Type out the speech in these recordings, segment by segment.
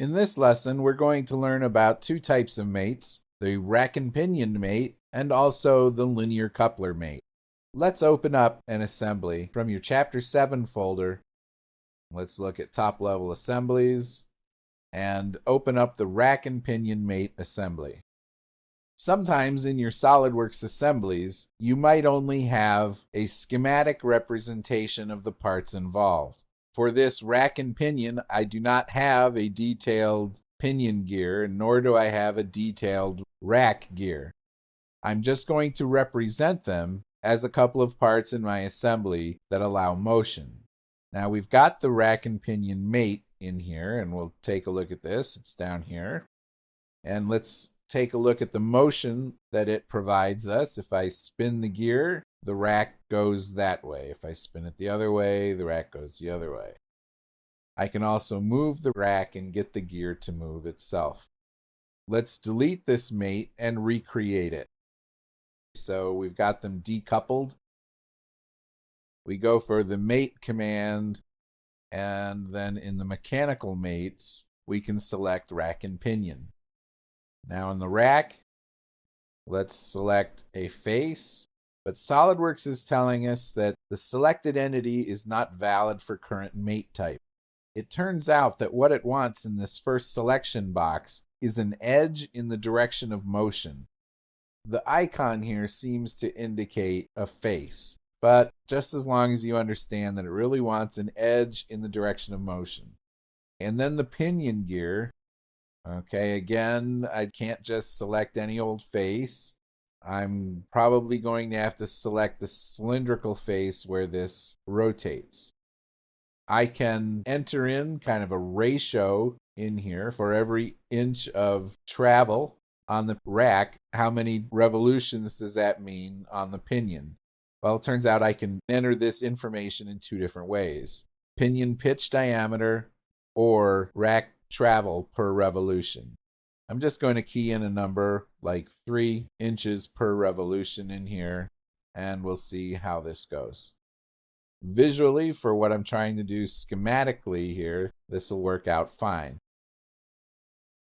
In this lesson, we're going to learn about two types of mates, the rack and pinion mate and also the linear coupler mate. Let's open up an assembly from your Chapter 7 folder. Let's look at top-level assemblies and open up the rack and pinion mate assembly. Sometimes in your SOLIDWORKS assemblies, you might only have a schematic representation of the parts involved. For this rack and pinion, I do not have a detailed pinion gear, nor do I have a detailed rack gear. I'm just going to represent them as a couple of parts in my assembly that allow motion. Now we've got the rack and pinion mate in here, and we'll take a look at this. It's down here. And let's take a look at the motion that it provides us. If I spin the gear, the rack goes that way. If I spin it the other way, the rack goes the other way. I can also move the rack and get the gear to move itself. Let's delete this mate and recreate it. So we've got them decoupled. We go for the mate command, and then in the mechanical mates, we can select rack and pinion. Now in the rack, let's select a face, but SOLIDWORKS is telling us that the selected entity is not valid for current mate type. It turns out that what it wants in this first selection box is an edge in the direction of motion. The icon here seems to indicate a face, but just as long as you understand that it really wants an edge in the direction of motion. And then the pinion gear. Okay, again, I can't just select any old face. I'm probably going to have to select the cylindrical face where this rotates. I can enter in kind of a ratio in here for every inch of travel on the rack. How many revolutions does that mean on the pinion? Well, it turns out I can enter this information in two different ways: pinion pitch diameter or rack travel per revolution. I'm just going to key in a number like 3 inches per revolution in here, and we'll see how this goes. Visually, for what I'm trying to do schematically here, this will work out fine.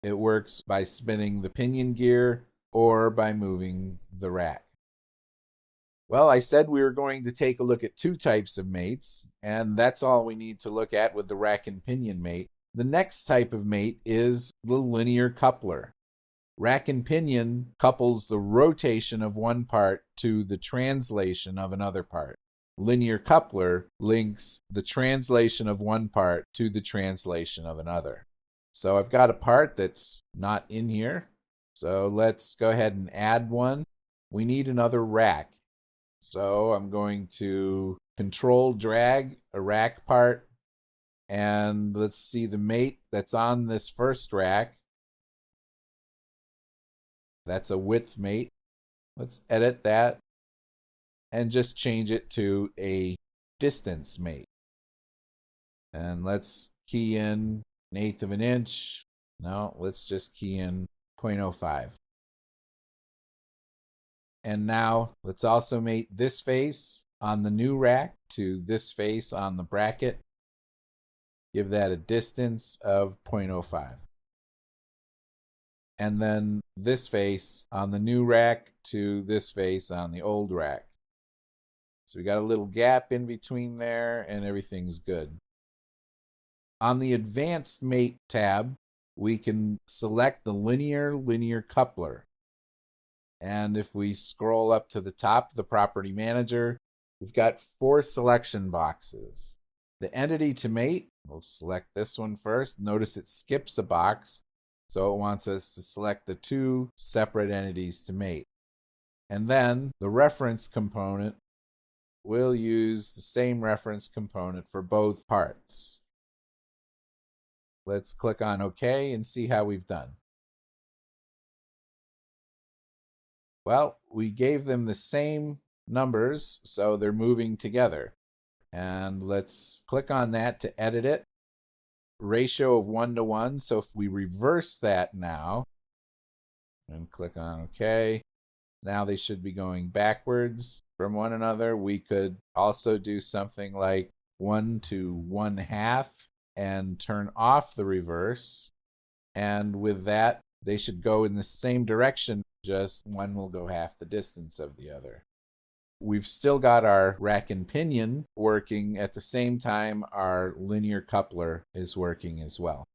It works by spinning the pinion gear or by moving the rack. Well, I said we were going to take a look at two types of mates, and that's all we need to look at with the rack and pinion mate. The next type of mate is the linear coupler. Rack and pinion couples the rotation of one part to the translation of another part. Linear coupler links the translation of one part to the translation of another. So I've got a part that's not in here. So let's go ahead and add one. We need another rack. So I'm going to control drag a rack part. And let's see the mate that's on this first rack. That's a width mate. Let's edit that and just change it to a distance mate. And let's key in 1/8 of an inch. No, let's just key in 0.05. And now let's also mate this face on the new rack to this face on the bracket. Give that a distance of 0.05. And then this face on the new rack to this face on the old rack. So we got a little gap in between there, and everything's good. On the Advanced Mate tab, we can select the linear coupler. And if we scroll up to the top of the Property Manager, we've got 4 selection boxes. The entity to mate, we'll select this one first. Notice it skips a box, so it wants us to select the 2 separate entities to mate. And then the reference component, we'll use the same reference component for both parts. Let's click on OK and see how we've done. Well, we gave them the same numbers, so they're moving together. And let's click on that to edit it. Ratio of 1:1. So if we reverse that now and click on OK, now they should be going backwards from one another. We could also do something like 1 to 1/2 and turn off the reverse. And with that, they should go in the same direction, just one will go half the distance of the other. We've still got our rack and pinion working at the same time our linear coupler is working as well.